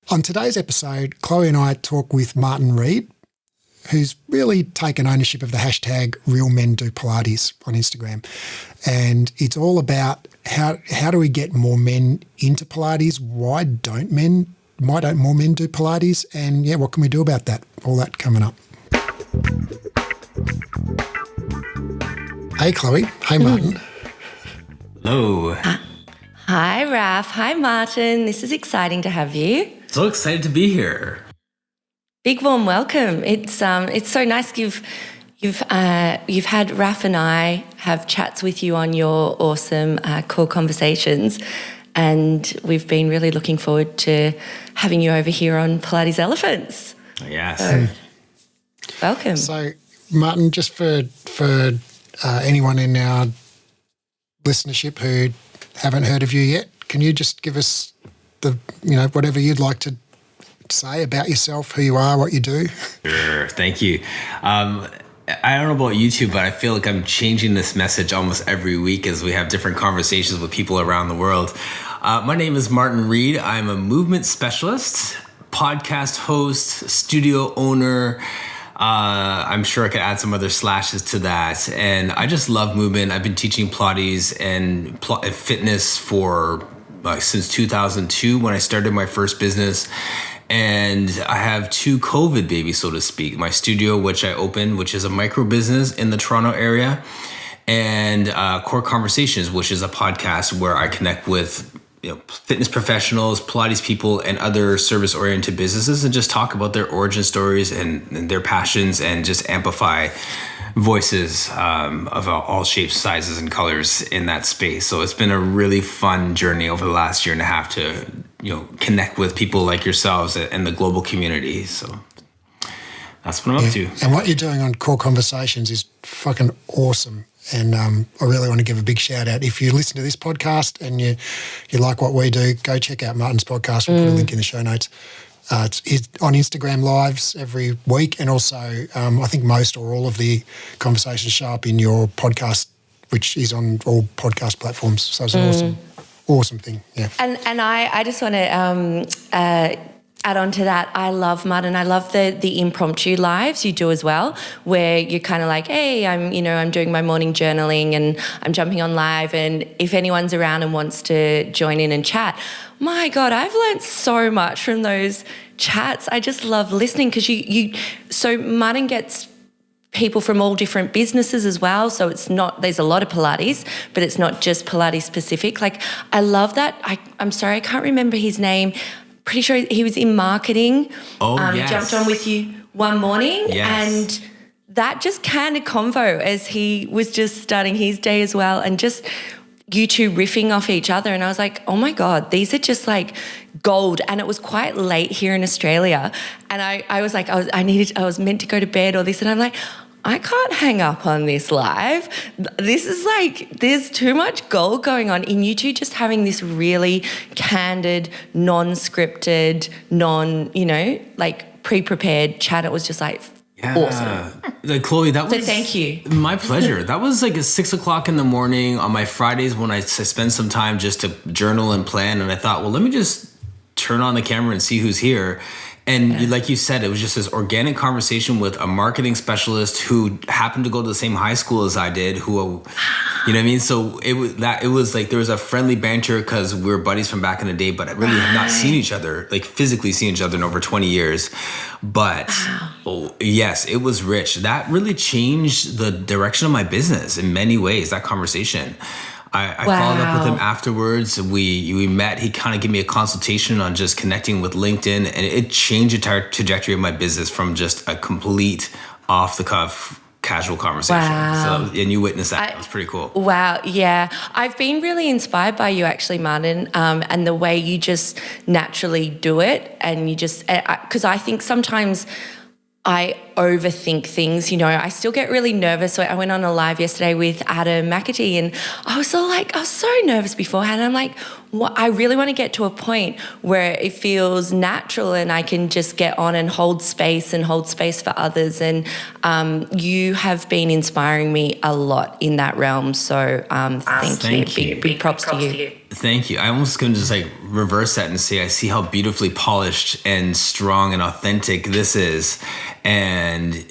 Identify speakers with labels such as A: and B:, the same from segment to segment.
A: On today's episode, Chloe and I talk with Martin Reid, who's really taken ownership of the hashtag Real Men Do Pilates on Instagram. And it's all about how do we get more men into Pilates? Why don't more men do Pilates? And yeah, what can we do about that? All that coming up. Hey, Chloe. Hey, Martin.
B: Hello.
C: Hi, Raf. Hi, Martin. This is exciting to have you.
B: So excited to be here.
C: Big warm welcome. It's so nice you've had Raf and I have chats with you on your awesome core conversations, and we've been really looking forward to having you over here on Pilates Elephants.
B: Yes.
C: So, welcome.
A: So, Martin, just for anyone in our listenership who haven't heard of you yet, can you just give us whatever you'd like to say about yourself, who you are, what you do?
B: Sure. Thank you. I don't know about you two, but I feel like I'm changing this message almost every week as we have different conversations with people around the world. My name is Martin Reid. I'm a movement specialist, podcast host, studio owner. I'm sure I could add some other slashes to that. And I just love movement. I've been teaching Pilates and fitness for since 2002 when I started my first business. And I have two COVID babies, so to speak. My studio, which I opened, which is a micro business in the Toronto area, and Core Conversations, which is a podcast where I connect with fitness professionals, Pilates people, and other service-oriented businesses and just talk about their origin stories and their passions and just amplify voices of all shapes, sizes, and colors in that space. So it's been a really fun journey over the last year and a half to connect with people like yourselves and the global community. So that's what I'm up to.
A: And what you're doing on Core Conversations is fucking awesome. And I really want to give a big shout out. If you listen to this podcast and you like what we do, go check out Martin's podcast. We'll put a link in the show notes. It's on Instagram Lives every week, and also I think most or all of the conversations show up in your podcast, which is on all podcast platforms. So it's an awesome thing. Yeah.
C: And I just want to add on to that. I love Martin. I love the impromptu lives you do as well, where you're kind of like, hey, I'm doing my morning journaling and I'm jumping on live, and if anyone's around and wants to join in and chat, my God, I've learned so much from those chats. I just love listening because so Martin gets people from all different businesses as well. So there's a lot of Pilates, but it's not just Pilates specific. Like, I love that. I'm sorry, I can't remember his name. Pretty sure he was in marketing.
B: Yes.
C: Jumped on with you one morning.
B: Yes.
C: And that just candid convo as he was just starting his day as well, and just you two riffing off each other. And I was like, oh my God, these are just like gold. And it was quite late here in Australia. And I was like, I was meant to go to bed or this. And I'm like, I can't hang up on this live. This is like, there's too much gold going on in you two just having this really candid, non-scripted, pre-prepared chat. It was just like awesome.
B: Like, Chloe, that was...
C: So thank you.
B: My pleasure. That was like at 6 o'clock in the morning on my Fridays when I spend some time just to journal and plan. And I thought, well, let me just turn on the camera and see who's here. And like you said, it was just this organic conversation with a marketing specialist who happened to go to the same high school as I did, who, you know what I mean? So it was like there was a friendly banter because we were buddies from back in the day, but I really have not seen each other, like physically seen each other in over 20 years. But yes, it was rich. That really changed the direction of my business in many ways, that conversation. I followed up with him afterwards. We met. He kind of gave me a consultation on just connecting with LinkedIn, and it changed the entire trajectory of my business from just a complete off-the-cuff casual conversation.
C: Wow.
B: So, and you witnessed that. It was pretty cool.
C: Wow, yeah. I've been really inspired by you actually, Martin, and the way you just naturally do it, and you just, because I think sometimes I overthink things, I still get really nervous. So I went on a live yesterday with Adam McAtee, and I was so nervous beforehand. I'm like, I really want to get to a point where it feels natural and I can just get on and hold space for others. And you have been inspiring me a lot in that realm. So thank you. Big props to you.
B: Thank you. I'm almost going to just like reverse that and say I see how beautifully polished and strong and authentic this is. And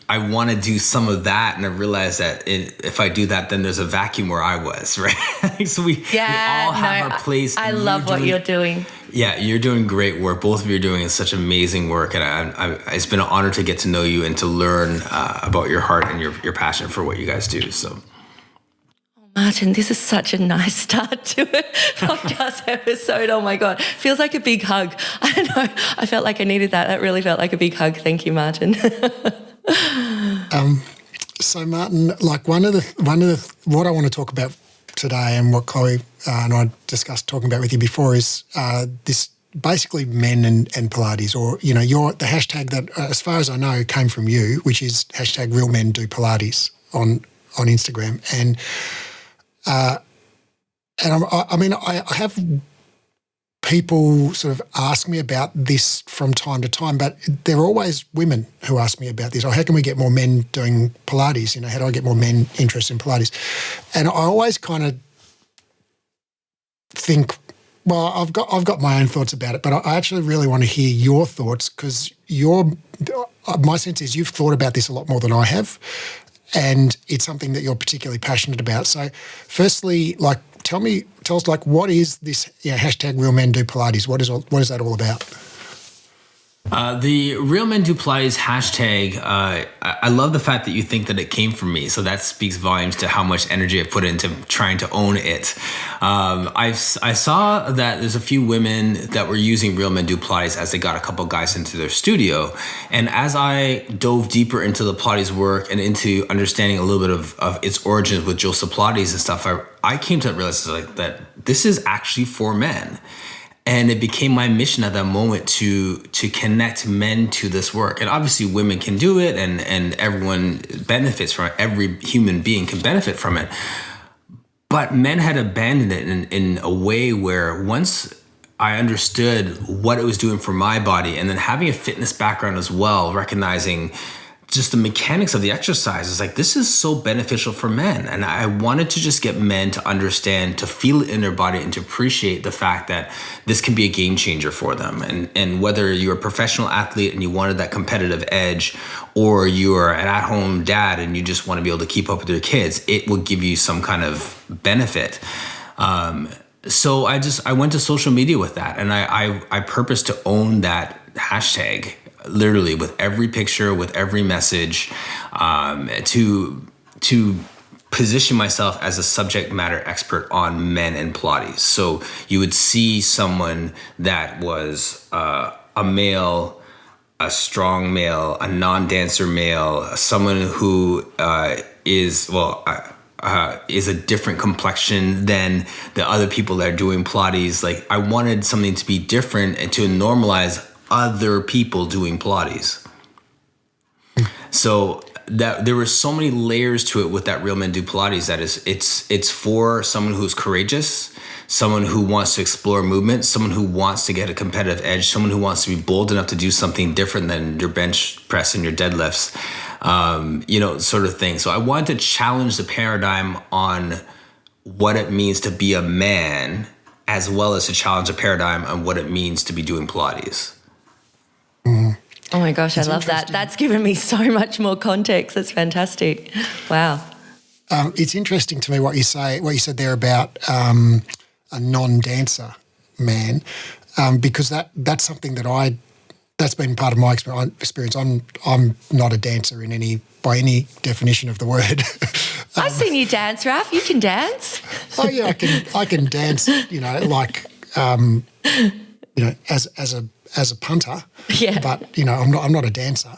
B: I want to do some of that. And I realize that if I do that, then there's a vacuum where I was, right? So we all have our place.
C: I love what you're doing.
B: Yeah, you're doing great work. Both of you are doing such amazing work. And it's been an honor to get to know you and to learn about your heart and your passion for what you guys do. So.
C: Martin, this is such a nice start to a podcast episode. Oh my God. Feels like a big hug. I don't know. I felt like I needed that. That really felt like a big hug. Thank you, Martin.
A: So Martin, like one of the what I want to talk about today and what Chloe and I discussed talking about with you before is this basically men and Pilates, or, you know, the hashtag that, as far as I know, came from you, which is hashtag Real Men Do Pilates on Instagram. And I have people sort of ask me about this from time to time, but they're always women who ask me about this. Or how can we get more men doing Pilates? You know, how do I get more men interested in Pilates? And I always kind of think, well, I've got my own thoughts about it, but I actually really want to hear your thoughts, because my sense is you've thought about this a lot more than I have. And it's something that you're particularly passionate about. So firstly, like, tell us, like, what is this, you know, hashtag Real Men Do Pilates? What is that all about?
B: The Real Men Do Pilates hashtag, I love the fact that you think that it came from me. So that speaks volumes to how much energy I put into trying to own it. I saw that there's a few women that were using Real Men Do Pilates as they got a couple guys into their studio. And as I dove deeper into the Pilates work and into understanding a little bit of its origins with Joseph Pilates and stuff, I came to realize that this is actually for men. And it became my mission at that moment to connect men to this work. And obviously women can do it, and everyone benefits from it. Every human being can benefit from it. But men had abandoned it in a way where once I understood what it was doing for my body, and then having a fitness background as well, recognizing just the mechanics of the exercise is like, this is so beneficial for men. And I wanted to just get men to understand, to feel it in their body, and to appreciate the fact that this can be a game changer for them. And whether you're a professional athlete and you wanted that competitive edge, or you're an at-home dad and you just want to be able to keep up with your kids, it will give you some kind of benefit. So I went to social media with that, and I purposed to own that hashtag, literally with every picture, with every message, to position myself as a subject matter expert on men and Pilates. So you would see someone that was a male, a strong male, a non-dancer male, someone who is a different complexion than the other people that are doing Pilates. Like, I wanted something to be different and to normalize other people doing Pilates. So that there were so many layers to it with that Real Men Do Pilates. That is, it's for someone who's courageous, someone who wants to explore movement, someone who wants to get a competitive edge, someone who wants to be bold enough to do something different than your bench press and your deadlifts, sort of thing. So I wanted to challenge the paradigm on what it means to be a man, as well as to challenge the paradigm on what it means to be doing Pilates.
A: Mm.
C: Oh my gosh, I love that. That's given me so much more context. That's fantastic. Wow.
A: It's interesting to me what you said there about a non-dancer man, because that's something that's been part of my experience. I'm not a dancer by any definition of the word.
C: I've seen you dance, Raf. You can dance.
A: Oh yeah, I can dance. As a punter.
C: Yeah.
A: But I'm not a dancer.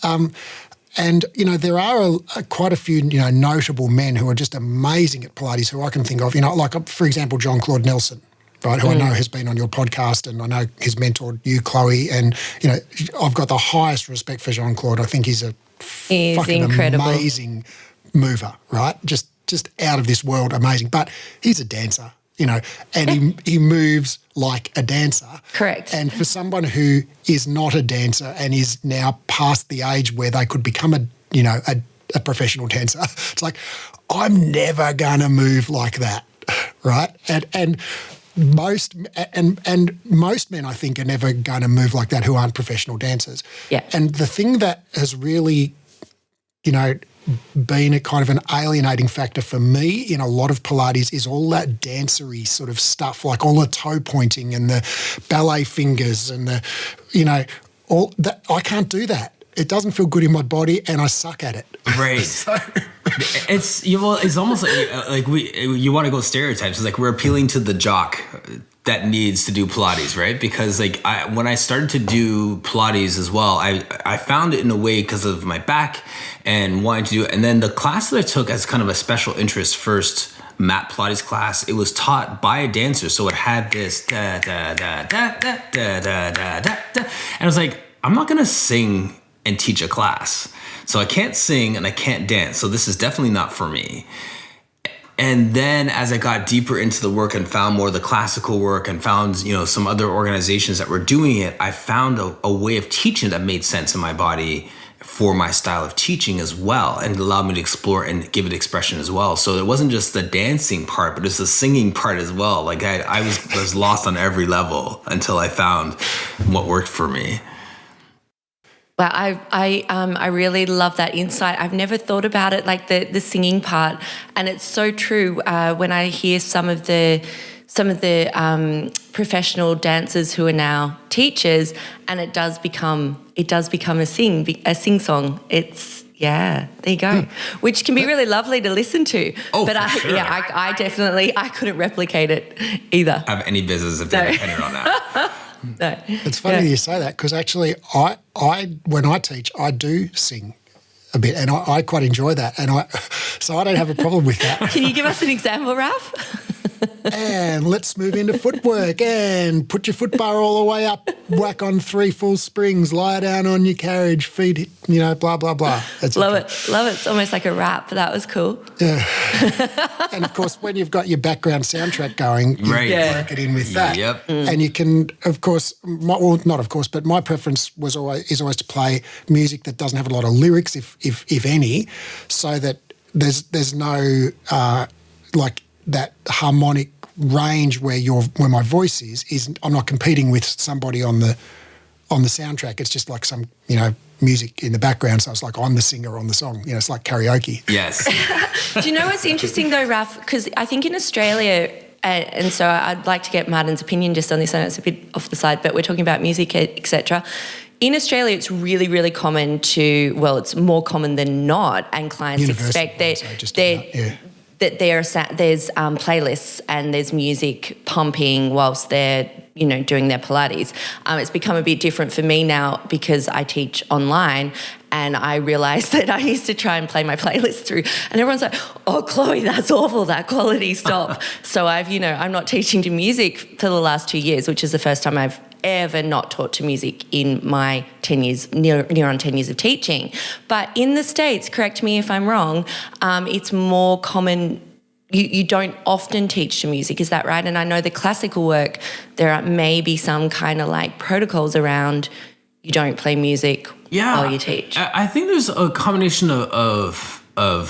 A: And there are quite a few notable men who are just amazing at Pilates who I can think of. Like for example, Jean-Claude Nelson, right? Who I know has been on your podcast, and I know has mentored you, Chloe. And I've got the highest respect for Jean-Claude. I think he's fucking
C: incredible,
A: amazing mover, right? Just out of this world, amazing. But he's a dancer. and he moves like a dancer.
C: Correct.
A: And for someone who is not a dancer and is now past the age where they could become a professional dancer, it's like, I'm never gonna move like that, right? And most men, I think, are never going to move like that who aren't professional dancers.
C: Yeah.
A: And the thing that has really, been a kind of an alienating factor for me in a lot of Pilates is all that dancery sort of stuff, like all the toe pointing and the ballet fingers and the, all that. I can't do that. It doesn't feel good in my body, and I suck at it.
B: Right. It's almost like you want to go stereotypes. It's like we're appealing to the jock that needs to do Pilates, right? Because when I started to do Pilates as well, I found it in a way because of my back and wanting to do it. And then the class that I took as kind of a special interest first mat Pilates class, it was taught by a dancer, so it had this da da da da da da da da da, and I was like, I'm not gonna sing and teach a class. So I can't sing and I can't dance. So this is definitely not for me. And then as I got deeper into the work and found more of the classical work and found, some other organizations that were doing it, I found a way of teaching that made sense in my body for my style of teaching as well, and allowed me to explore and give it expression as well. So it wasn't just the dancing part, but it's the singing part as well. Like I was lost on every level until I found what worked for me.
C: Well, I really love that insight. I've never thought about it like the singing part, and it's so true. When I hear some of the professional dancers who are now teachers, and it does become a sing song. There you go, which can be really lovely to listen to.
B: Oh,
C: but
B: sure.
C: I definitely couldn't replicate it either.
B: Have any business if they're dependent on that.
C: No.
A: It's funny you say that, because actually when I teach, I do sing a bit, and I quite enjoy that, so I don't have a problem with that.
C: Can you give us an example, Ralph?
A: And let's move into footwork, and put your foot bar all the way up, whack on 3 full springs, lie down on your carriage, feet, blah, blah, blah.
C: Love it. It's almost like a rap. That was cool.
A: Yeah. And of course, when you've got your background soundtrack going, you work it in with that.
B: Yep.
A: And you can, of course, not of course, but my preference is always to play music that doesn't have a lot of lyrics, if any, so that there's no that harmonic range where my voice is. I'm not competing with somebody on the soundtrack. It's just like some music in the background, so it's like I'm the singer on the song. It's like karaoke.
B: Yes.
C: Do you know what's interesting though, Ralph? Because I think in Australia, and so I'd like to get Martin's opinion just on this. I know it's a bit off the side, but we're talking about music, etc. In Australia, it's really, really common it's more common than not, and clients expect that there's playlists and there's music pumping whilst they're doing their Pilates. It's become a bit different for me now because I teach online, and I realised that I used to try and play my playlist through, and everyone's like, "Oh, Chloe, that's awful. That quality, stop." So I'm not teaching to music for the last 2 years, which is the first time I've ever not taught to music in my 10 years, near on 10 years of teaching. But in the States, correct me if I'm wrong, it's more common. You don't often teach to music, is that right? And I know the classical work, there are maybe some kind of like protocols around you don't play music while you teach.
B: I think there's a combination of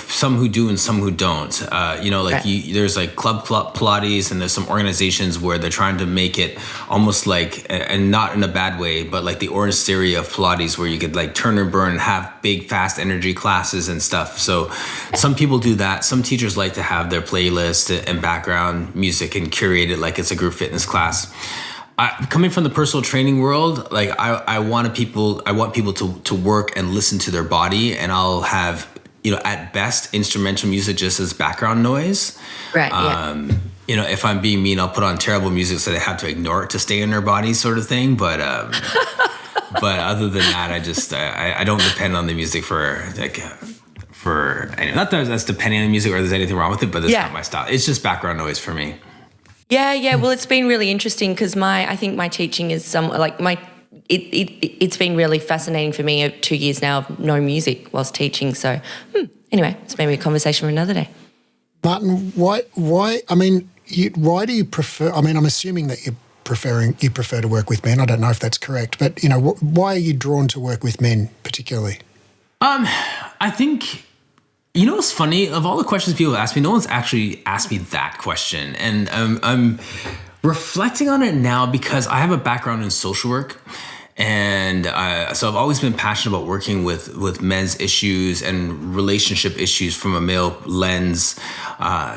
B: some who do and some who don't. There's like Club Pilates, and there's some organizations where they're trying to make it almost like, and not in a bad way, but like the Orange Theory of Pilates, where you could like turn and burn and have big, fast energy classes and stuff. So some people do that. Some teachers like to have their playlist and background music and curate it like it's a group fitness class. Coming from the personal training world, like I want people to work and listen to their body, and I'll have, at best, instrumental music just as background noise.
C: Right.
B: If I'm being mean, I'll put on terrible music so they have to ignore it to stay in their body, sort of thing. But other than that, I don't depend on the music for any. Not that that's depending on the music or there's anything wrong with it, but that's not my style. It's just background noise for me. Yeah.
C: Well, it's been really interesting because I think my teaching is it's been really fascinating for me. 2 years now of no music whilst teaching. So anyway, it's maybe a conversation for another day.
A: Martin, why? I mean, why do you prefer? I mean, I'm assuming that you prefer to work with men. I don't know if that's correct, but why are you drawn to work with men particularly?
B: I think, what's funny? Of all the questions people ask me, no one's actually asked me that question, and I'm reflecting on it now because I have a background in social work. And so I've always been passionate about working with men's issues and relationship issues from a male lens.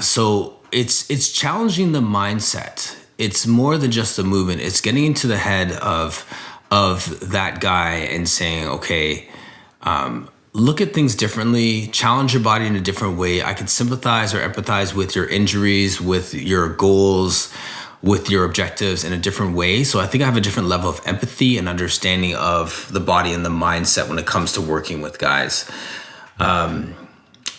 B: So it's challenging the mindset. It's more than just the movement. It's getting into the head of that guy and saying, okay, look at things differently, challenge your body in a different way. I can sympathize or empathize with your injuries, with your goals, with your objectives in a different way. So I think I have a different level of empathy and understanding of the body and the mindset when it comes to working with guys.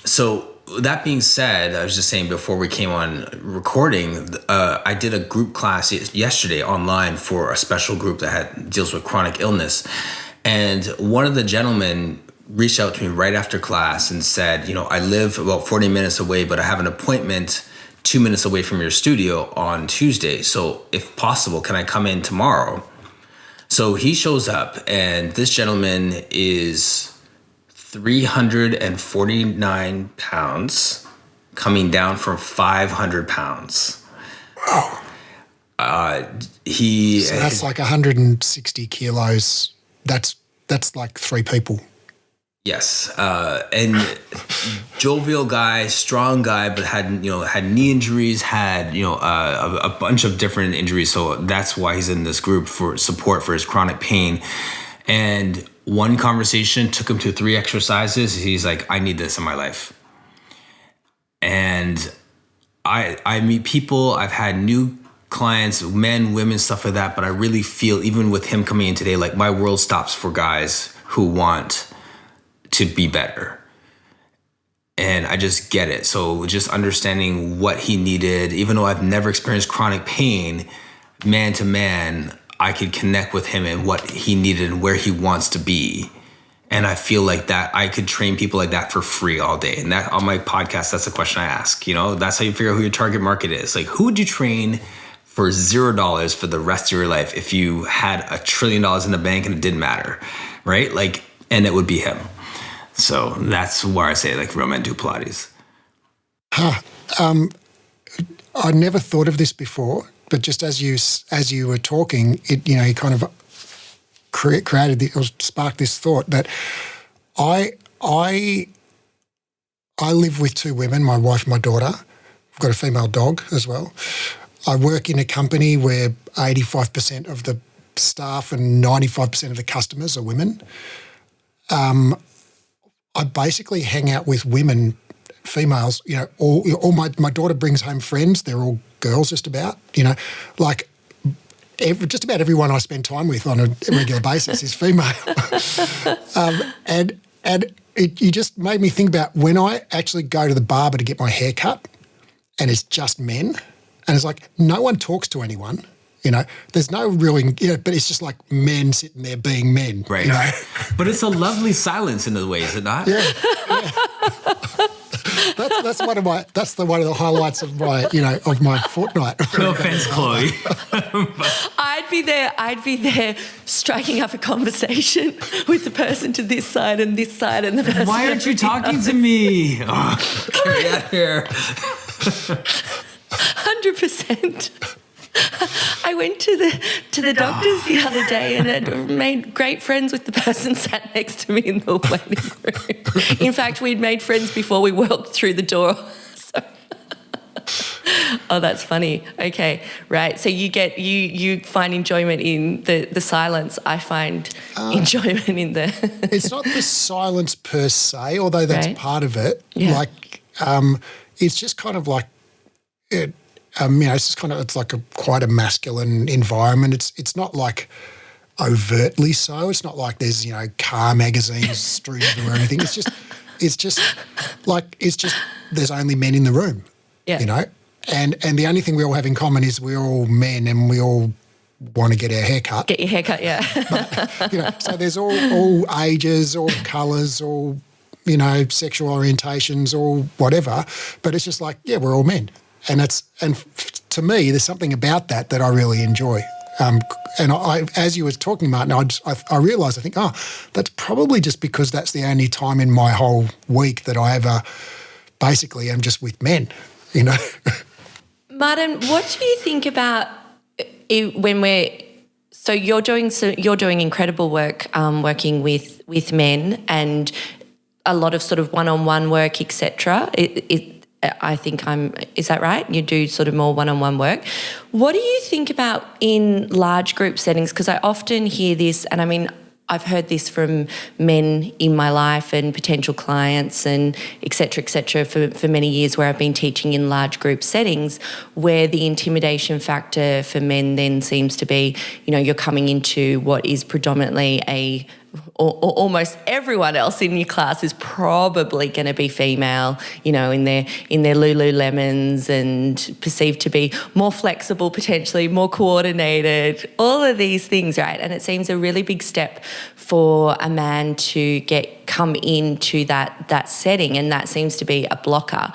B: So that being said, I was just saying before we came on recording, I did a group class yesterday online for a special group that deals with chronic illness. And one of the gentlemen reached out to me right after class and said, I live about 40 minutes away, but I have an appointment 2 minutes away from your studio on Tuesday. So if possible, can I come in tomorrow? So he shows up, and this gentleman is 349 pounds, coming down from 500 pounds.
A: Oh. So that's like 160 kilos. That's like 3 people.
B: Yes, and jovial guy, strong guy, but had knee injuries, had a bunch of different injuries. So that's why he's in this group for support for his chronic pain. And one conversation took him to 3 exercises. He's like, I need this in my life. And I meet people. I've had new clients, men, women, stuff like that. But I really feel, even with him coming in today, like my world stops for guys who want to be better. And I just get it. So just understanding what he needed, even though I've never experienced chronic pain, man to man, I could connect with him and what he needed and where he wants to be. And I feel like that I could train people like that for free all day. And that on my podcast, that's the question I ask. That's how you figure out who your target market is. Like, who would you train for $0 for the rest of your life if you had $1 trillion in the bank and it didn't matter, right? Like, and it would be him. So that's where I say, like, real men do Pilates.
A: I never thought of this before, but just as you were talking, it you kind of created or sparked this thought that I live with 2 women, my wife and my daughter. I've got a female dog as well. I work in a company where 85% of the staff and 95% of the customers are women. I basically hang out with women, females, all my daughter brings home friends. They're all girls just about, like just about everyone I spend time with on a regular basis is female. And you just made me think about when I actually go to the barber to get my hair cut and it's just men and it's like no one talks to anyone. There's no real, but it's just like men sitting there being men.
B: Right. But it's a lovely silence in a way, is it not?
A: Yeah. That's one of the highlights of my, of my fortnight.
B: No offense, Chloe.
C: I'd be there striking up a conversation with the person to this side and this side and the person.
B: Why aren't you talking to me? Oh, get me out here.
C: 100%. I went to the doctor's the other day and had made great friends with the person sat next to me in the waiting room. In fact, we'd made friends before we walked through the door. Oh, that's funny. Okay, right. So you find enjoyment in the silence. I find enjoyment in the...
A: It's not the silence per se, although that's part of it.
C: Yeah.
A: Like, it's just kind of like... it's just it's like quite a masculine environment. It's not like overtly so. It's not like there's car magazines strewn everywhere or anything. It's just there's only men in the room.
C: Yeah.
A: And the only thing we all have in common is we're all men and we all want to get our hair cut.
C: Get your hair cut, yeah.
A: But, so there's all ages, all colours, all sexual orientations, all whatever. But it's just like we're all men. And to me, there's something about that I really enjoy. And as you were talking, Martin, I realised, I think, that's probably just because that's the only time in my whole week that I ever basically am just with men, you know.
C: Martin, what do you think about so you're doing incredible work working with men and a lot of sort of one-on-one work, etc. I think is that right? You do sort of more one-on-one work. What do you think about in large group settings? Because I often hear this, and I mean, I've heard this from men in my life and potential clients and et cetera, for many years where I've been teaching in large group settings where the intimidation factor for men then seems to be, you know, you're coming into what is predominantly or almost everyone else in your class is probably going to be female, you know, in their Lululemons and perceived to be more flexible, potentially more coordinated, all of these things, right? And it seems a really big step for a man to come into that setting, and that seems to be a blocker.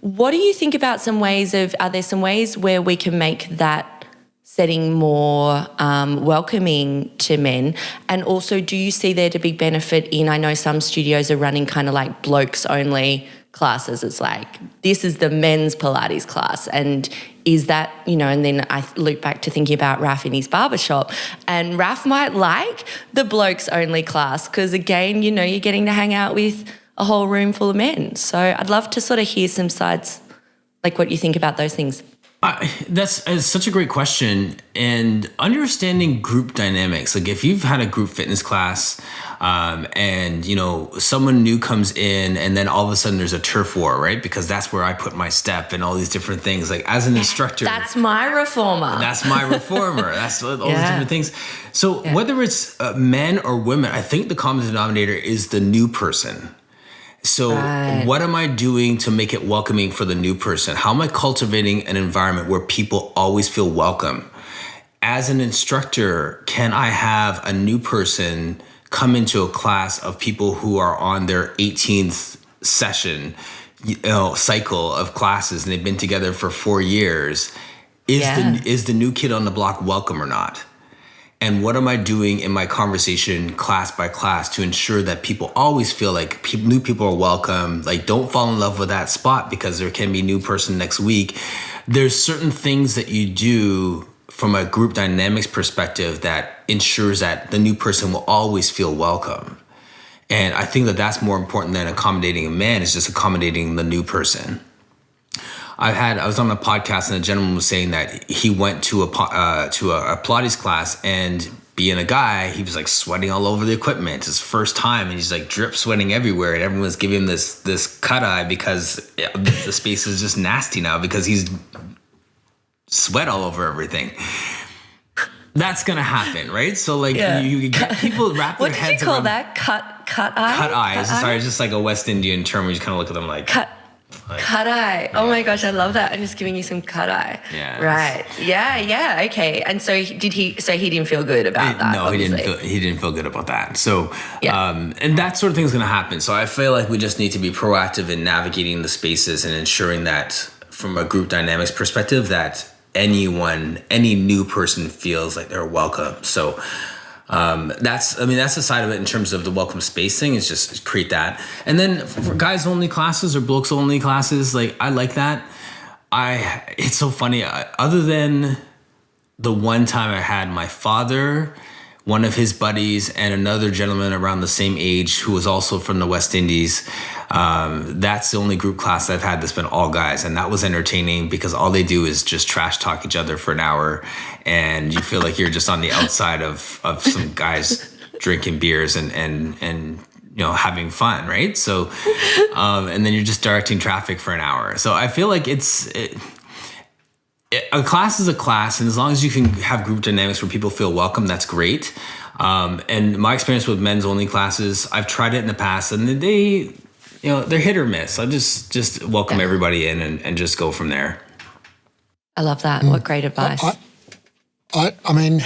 C: What do you think about are there some ways where we can make that setting more welcoming to men? And also, do you see there to be benefit in, I know some studios are running kind of like blokes only classes. It's like, this is the men's Pilates class. And is that, you know, and then I loop back to thinking about Raf in his barbershop, and Raf might like the blokes only class because, again, you know, you're getting to hang out with a whole room full of men. So I'd love to sort of hear some sides, like what you think about those things.
B: That's such a great question. And understanding group dynamics, like if you've had a group fitness class and, you know, someone new comes in and then all of a sudden there's a turf war, right? Because that's where I put my step and all these different things. Like as an instructor.
C: That's my reformer.
B: That's my reformer. That's all these different things. So whether it's men or women, I think the common denominator is the new person. So what am I doing to make it welcoming for the new person? How am I cultivating an environment where people always feel welcome? As an instructor, can I have a new person come into a class of people who are on their 18th session, you know, cycle of classes, and they've been together for 4 years? Is the new kid on the block welcome or not? And what am I doing in my conversation class by class to ensure that people always feel like new people are welcome? Like, don't fall in love with that spot because there can be a new person next week. There's certain things that you do from a group dynamics perspective that ensures that the new person will always feel welcome. And I think that that's more important than accommodating a man, is just accommodating the new person. I was on a podcast and a gentleman was saying that he went to a Pilates class, and being a guy, he was like sweating all over the equipment. His first time, and he's like drip sweating everywhere, and everyone's giving him this cut eye because the space is just nasty now because he's sweat all over everything. That's gonna happen, right? So like you get people wrap their heads around. What did you call
C: that? Cut eye?
B: Cut eye. Sorry, it's just like a West Indian term where you just kind of look at them like
C: cut eye. Oh my gosh, I love that. I'm just giving you some cut eye.
B: Yeah.
C: Right. Yeah. Okay. And so he didn't feel good about that.
B: No,
C: obviously.
B: he didn't feel good about that. So and that sort of thing is going to happen. So I feel like we just need to be proactive in navigating the spaces and ensuring that from a group dynamics perspective that any new person feels like they're welcome. So that's the side of it in terms of the welcome space thing, is just create that. And then for guys only classes or blokes only classes, like I like that. It's so funny. Other than the one time I had my father, one of his buddies, and another gentleman around the same age who was also from the West Indies, that's the only group class I've had that's been all guys, and that was entertaining because all they do is just trash talk each other for an hour, and you feel like you're just on the outside of some guys drinking beers and you know, having fun, right? So and then you're just directing traffic for an hour. So I feel like a class is a class, and as long as you can have group dynamics where people feel welcome, that's great. And my experience with men's only classes, I've tried it in the past, and they're hit or miss. I just welcome everybody in and just go from there.
C: I love that. What great advice.
A: I mean,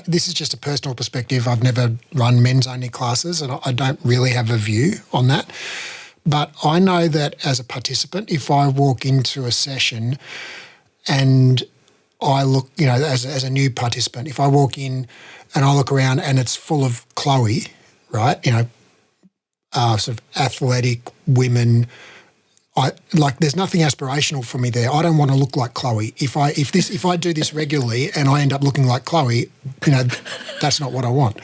A: this is just a personal perspective. I've never run men's only classes, and I don't really have a view on that. But I know that as a participant, if I walk into a session and I look, as a new participant, if I walk in and I look around and it's full of Chloe, right, sort of athletic women, there's nothing aspirational for me there. I don't want to look like Chloe. If I do this regularly and I end up looking like Chloe, that's not what I want.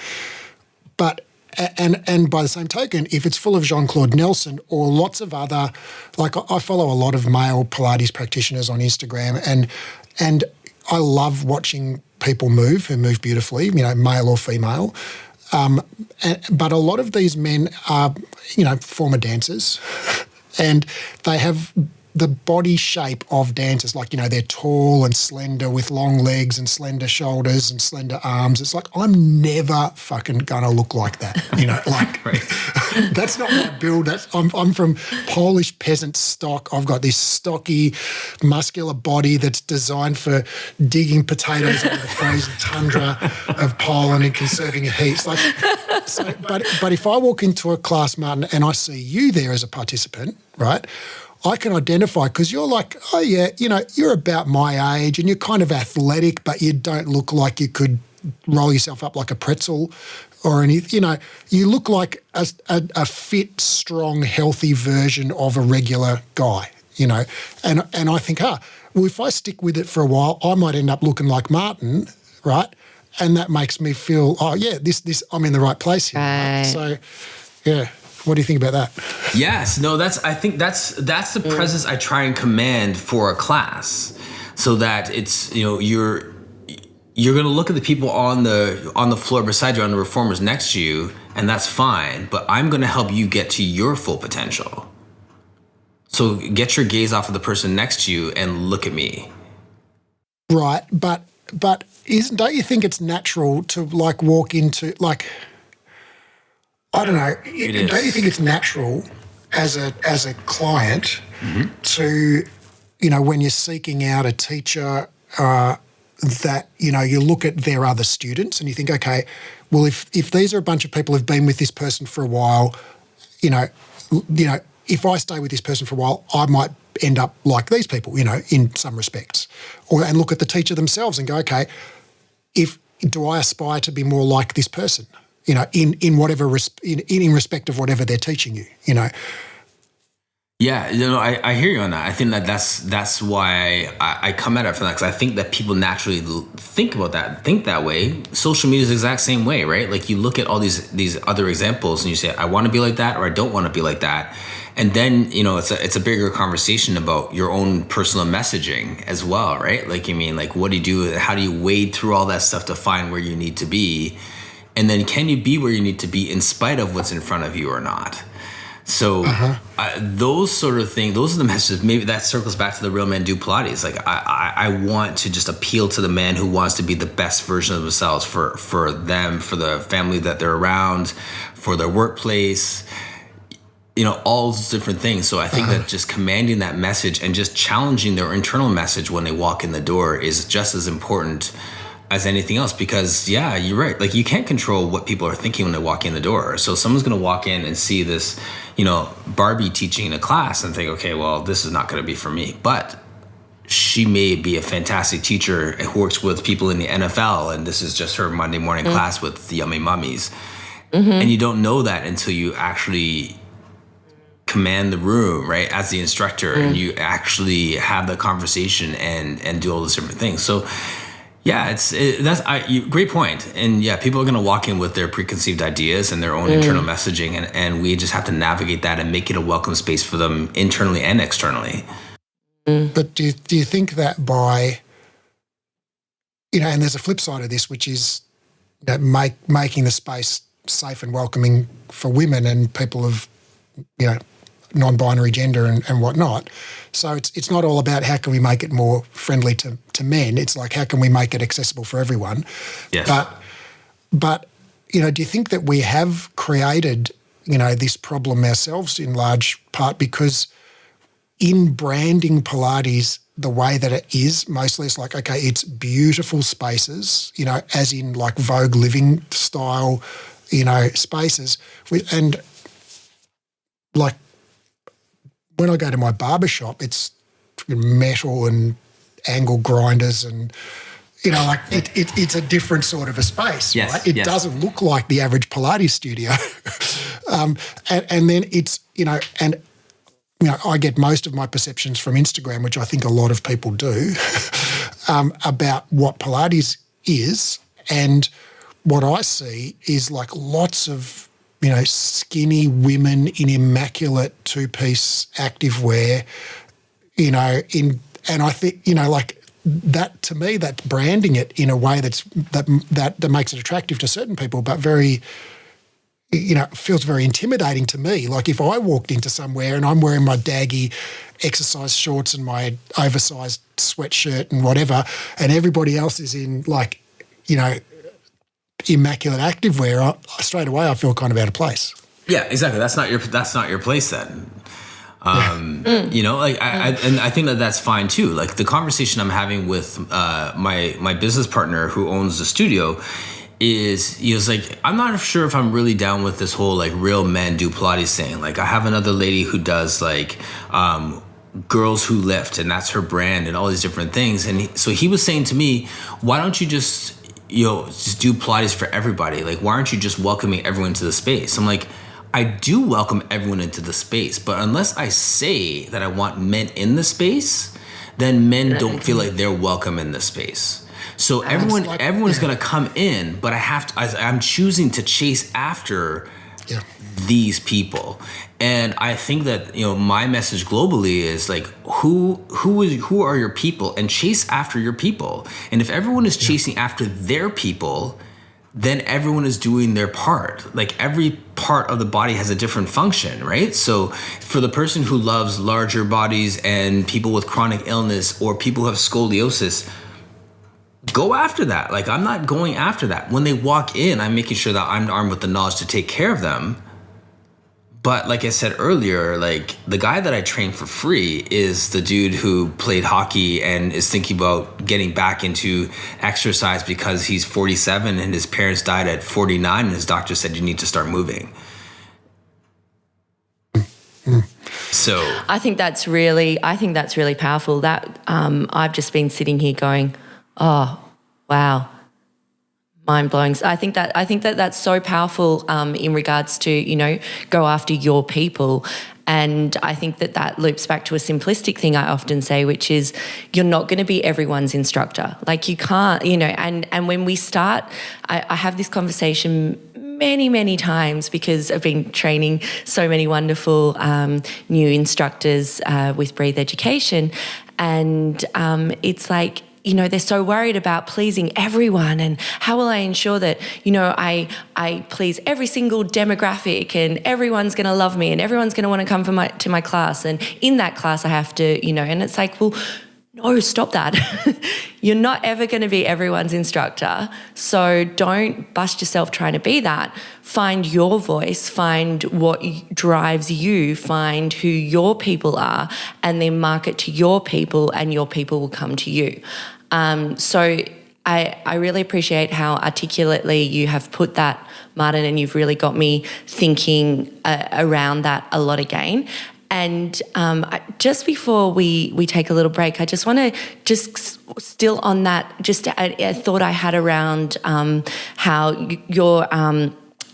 A: But and by the same token, if it's full of Jean-Claude Nelson or lots of other, like I follow a lot of male Pilates practitioners on Instagram, and I love watching people who move beautifully, male or female. But a lot of these men are, former dancers. And they have the body shape of dancers, like, they're tall and slender with long legs and slender shoulders and slender arms. It's like, I'm never fucking gonna look like that, That's not my build. I'm from Polish peasant stock. I've got this stocky, muscular body that's designed for digging potatoes out of the frozen tundra of Poland and conserving heat. But if I walk into a class, Martin, and I see you there as a participant, right, I can identify because you're like, oh yeah, you're about my age and you're kind of athletic, but you don't look like you could roll yourself up like a pretzel or anything. You look like a fit, strong, healthy version of a regular guy, And I think, well, if I stick with it for a while, I might end up looking like Martin, right? And that makes me feel, oh yeah, this I'm in the right place here. Right? So, yeah. What do you think about that?
B: Yes, no, I think that's the presence I try and command for a class, so that it's, you're going to look at the people on the floor beside you, on the reformers next to you, and that's fine, but I'm going to help you get to your full potential. So get your gaze off of the person next to you and look at me.
A: Right, but don't you think it's natural to walk into I don't know. Don't you think it's natural as a client to, when you're seeking out a teacher, that you look at their other students and you think, okay, well, if these are a bunch of people who've been with this person for a while, if I stay with this person for a while, I might end up like these people, in some respects, and look at the teacher themselves and go, okay, do I aspire to be more like this person? In whatever in respect of whatever they're teaching you,
B: Yeah, I hear you on that. I think that's why I come at it from that, because I think that people naturally think that way. Social media is the exact same way, right? Like you look at all these other examples and you say, I want to be like that or I don't want to be like that. And then, it's a bigger conversation about your own personal messaging as well, right? Like, what do you do? How do you wade through all that stuff to find where you need to be? And then can you be where you need to be in spite of what's in front of you or not? So those sort of things, those are the messages. Maybe that circles back to the Real Men Do Pilates. Like I want to just appeal to the man who wants to be the best version of themselves for them, for the family that they're around, for their workplace, all those different things. So I think that just commanding that message and just challenging their internal message when they walk in the door is just as important as anything else, because yeah, you're right. Like you can't control what people are thinking when they walk in the door. So someone's going to walk in and see this, Barbie teaching a class and think, okay, well, this is not going to be for me. But she may be a fantastic teacher who works with people in the NFL, and this is just her Monday morning class with the yummy mummies. And you don't know that until you actually command the room, right, as the instructor, and you actually have the conversation and do all those different things. So yeah, great point. And yeah, people are going to walk in with their preconceived ideas and their own internal messaging, and we just have to navigate that and make it a welcome space for them internally and externally.
A: But do you think that by, and there's a flip side of this, which is making the space safe and welcoming for women and people of, non-binary gender and whatnot. So it's not all about how can we make it more friendly to men. It's like how can we make it accessible for everyone.
B: Yes.
A: But do you think that we have created, this problem ourselves in large part because in branding Pilates the way that it is, mostly it's like, okay, it's beautiful spaces, as in like Vogue living style, spaces. And like when I go to my barber shop, it's metal and angle grinders and, like it's a different sort of a space,
B: yes,
A: right? It doesn't look like the average Pilates studio. And then it's, and I get most of my perceptions from Instagram, which I think a lot of people do, about what Pilates is. And what I see is like lots of, skinny women in immaculate two-piece activewear, and I think, like that, to me, that's branding it in a way that makes it attractive to certain people, but very, feels very intimidating to me. Like if I walked into somewhere and I'm wearing my daggy exercise shorts and my oversized sweatshirt and whatever, and everybody else is in like, immaculate activewear, straight away I feel kind of out of place.
B: Yeah, exactly. That's not your place then. I think that's fine too. Like the conversation I'm having with my business partner who owns the studio is, like, I'm not sure if I'm really down with this whole like real men do Pilates thing. Like I have another lady who does like girls who lift, and that's her brand and all these different things. And so he was saying to me, why don't you just do Pilates for everybody? Like, why aren't you just welcoming everyone to the space? I'm like, I do welcome everyone into the space, but unless I say that I want men in the space, then men don't feel like they're welcome in the space. So everyone is going to come in, but I'm choosing to chase after these people. And I think that, my message globally is like, who are your people, and chase after your people. And if everyone is chasing after their people, then everyone is doing their part. Like every part of the body has a different function, right? So for the person who loves larger bodies and people with chronic illness or people who have scoliosis, go after that. Like I'm not going after that. When they walk in, I'm making sure that I'm armed with the knowledge to take care of them. But like I said earlier, like the guy that I train for free is the dude who played hockey and is thinking about getting back into exercise because he's 47 and his parents died at 49 and his doctor said you need to start moving. So
C: I think that's really powerful. That I've just been sitting here going, oh, wow. Mind blowing. I think that that's so powerful in regards to, go after your people. And I think that loops back to a simplistic thing I often say, which is you're not going to be everyone's instructor. Like you can't, and when we start, I have this conversation many, many times because I've been training so many wonderful new instructors with Breathe Education. And it's like, they're so worried about pleasing everyone and how will I ensure that, I please every single demographic and everyone's going to love me and everyone's going to want to come to my class. And in that class I have to, and it's like, well, no, stop that. You're not ever going to be everyone's instructor. So don't bust yourself trying to be that. Find your voice, find what drives you, find who your people are, and then market to your people and your people will come to you. So I really appreciate how articulately you have put that, Martin, and you've really got me thinking around that a lot again. And just before we take a little break, I just want to still on that, just a thought I had around how your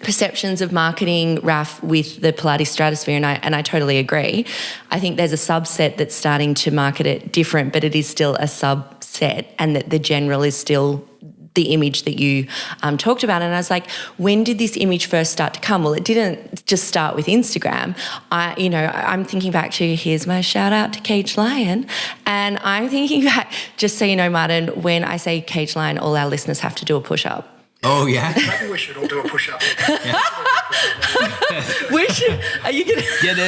C: perceptions of marketing, Raf, with the Pilates stratosphere, and I totally agree. I think there's a subset that's starting to market it different, but it is still a subset, and that the general is still the image that you talked about. And I was like, when did this image first start to come? Well, it didn't just start with Instagram. I'm thinking back to, here's my shout out to Cage Lion. And I'm thinking back, just so you know, Martin, when I say Cage Lion, all our listeners have to do a push-up.
B: Oh, yeah?
A: Maybe we should all do a push-up.
C: We should. Are you going to...
B: Get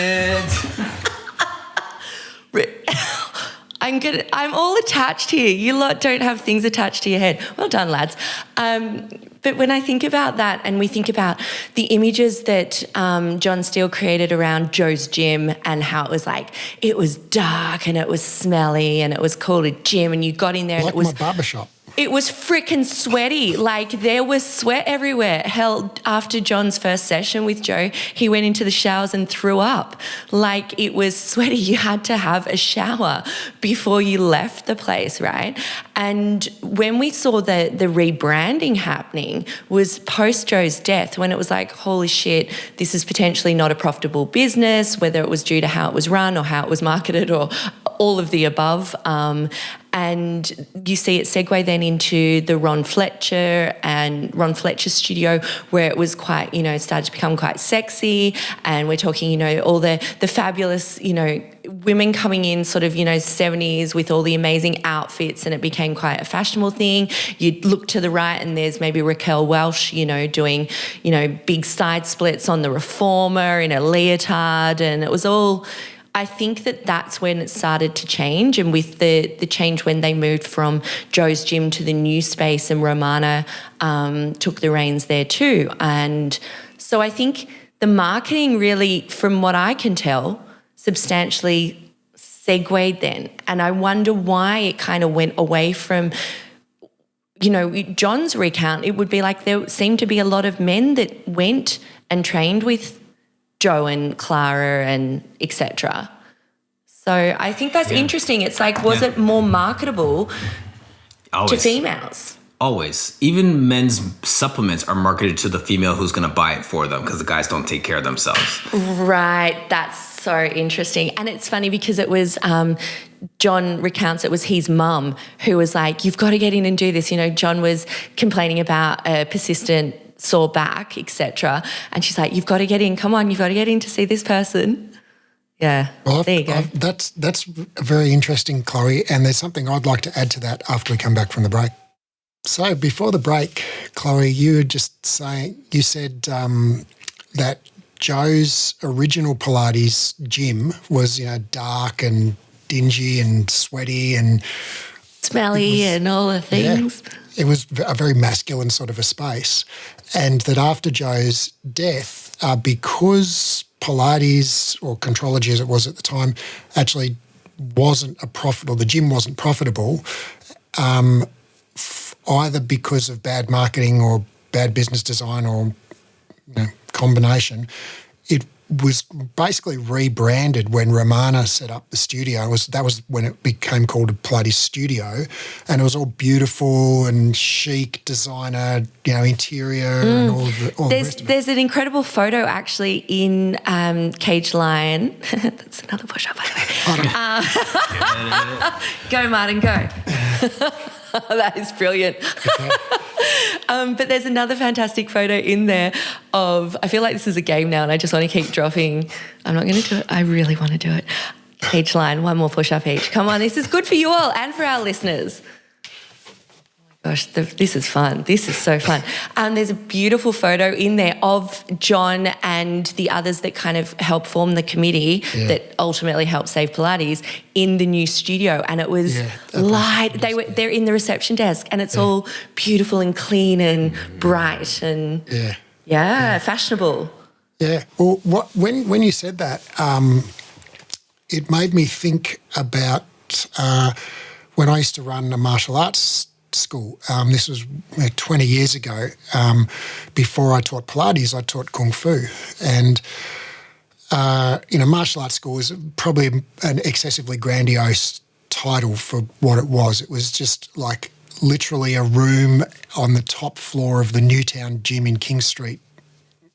B: it.
C: I'm all attached here. You lot don't have things attached to your head. Well done, lads. But when I think about that, and we think about the images that John Steele created around Joe's gym and how it was dark and it was smelly and it was called a gym, and you got in there and
A: like
C: it was...
A: my barbershop.
C: It was freaking sweaty. Like there was sweat everywhere. Hell, after John's first session with Joe, he went into the showers and threw up. Like it was sweaty. You had to have a shower before you left the place, right? And when we saw the rebranding happening was post Joe's death, when it was like, holy shit, this is potentially not a profitable business, whether it was due to how it was run or how it was marketed or all of the above. And you see it segue then into the Ron Fletcher studio, where it was quite, started to become quite sexy. And we're talking, all the fabulous, women coming in sort of, 70s with all the amazing outfits, and it became quite a fashionable thing. You'd look to the right and there's maybe Raquel Welch, doing, big side splits on the Reformer in a leotard, and it was all... I think that's when it started to change, and with the change when they moved from Joe's gym to the new space, and Romana took the reins there too. And so I think the marketing really, from what I can tell, substantially segued then. And I wonder why it kind of went away from, John's recount. It would be like there seemed to be a lot of men that went and trained with Joe and Clara and etc. So I think that's interesting. It's like, was it more marketable to females?
B: Always. Even men's supplements are marketed to the female who's going to buy it for them because the guys don't take care of themselves.
C: Right. That's so interesting. And it's funny because it was John recounts it was his mum who was like, you've got to get in and do this. John was complaining about a persistent sore back, etc. And she's like, you've got to get in. Come on, you've got to get in to see this person. Yeah,
A: well,
C: there you go.
A: That's very interesting, Chloe, and there's something I'd like to add to that after we come back from the break. So before the break, Chloe, you were just saying, you said that Joe's original Pilates gym was, dark and dingy and sweaty and
C: smelly and all the things.
A: Yeah, it was a very masculine sort of a space. And that after Joe's death, because Pilates, or Contrology as it was at the time, actually wasn't the gym wasn't profitable, either because of bad marketing or bad business design or combination, it was basically rebranded when Romana set up the studio. That was when it became called a Pilates studio, and it was all beautiful and chic designer, interior and all the rest of it.
C: There's an incredible photo actually in Cage Lion. That's another push-up, by the way. Go, Martin, go. That is brilliant. Okay. But there's another fantastic photo in there of, I feel like this is a game now and I just want to keep dropping. I'm not going to do it. I really want to do it. Cage line, one more push-up each. Come on, this is good for you all and for our listeners. Oh my gosh, this is fun. This is so fun. There's a beautiful photo in there of John and the others that kind of help form the committee that ultimately helped save Pilates in the new studio. And it was light. They're in the reception desk and it's all beautiful and clean and bright and fashionable.
A: Yeah. Well, when you said that, it made me think about when I used to run a martial arts school. This was 20 years ago. Before I taught Pilates, I taught Kung Fu. And, martial arts school is probably an excessively grandiose title for what it was. It was just like literally a room on the top floor of the Newtown gym in King Street,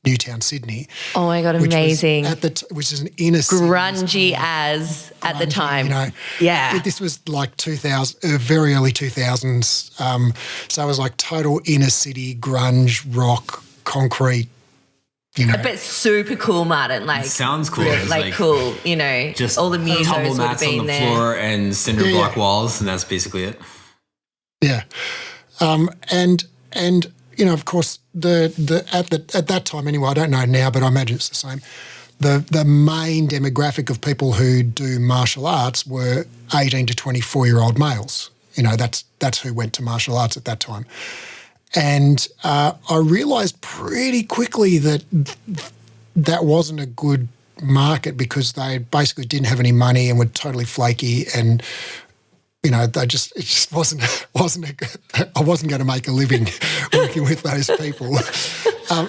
A: Newtown, Sydney.
C: Oh my God, amazing.
A: Which is an inner city.
C: Grungy at the time.
A: This was like 2000, very early 2000s. So it was like total inner city, grunge, rock, concrete,
C: But super cool, Martin. Like,
B: sounds cool.
C: Like cool,
B: just
C: all the musos would have been
B: on the
C: there.
B: floor and cinder block walls, and that's basically it.
A: Yeah. And of course, at that time anyway, I don't know now, but I imagine it's the same. The main demographic of people who do martial arts were 18 to 24-year-old males. That's who went to martial arts at that time. And I realised pretty quickly that wasn't a good market because they basically didn't have any money and were totally flaky and it just wasn't I wasn't going to make a living working with those people.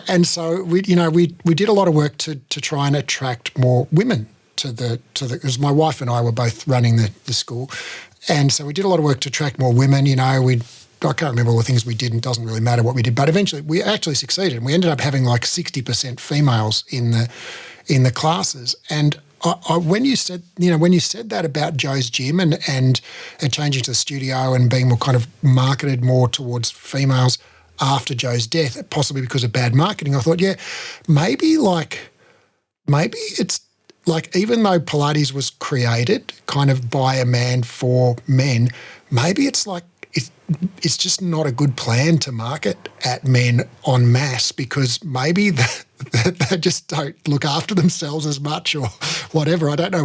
A: And so we did a lot of work to try and attract more women to the because my wife and I were both running the school. And so we did a lot of work to attract more women. I can't remember all the things we did, and it doesn't really matter what we did. But eventually we actually succeeded, and we ended up having like 60% females in the classes. And when you said that about Joe's Gym and changing to the studio and being more kind of marketed more towards females after Joe's death, possibly because of bad marketing, I thought, maybe it's like, even though Pilates was created kind of by a man for men, maybe it's like it's just not a good plan to market at men en masse, because maybe they just don't look after themselves as much or whatever. I don't know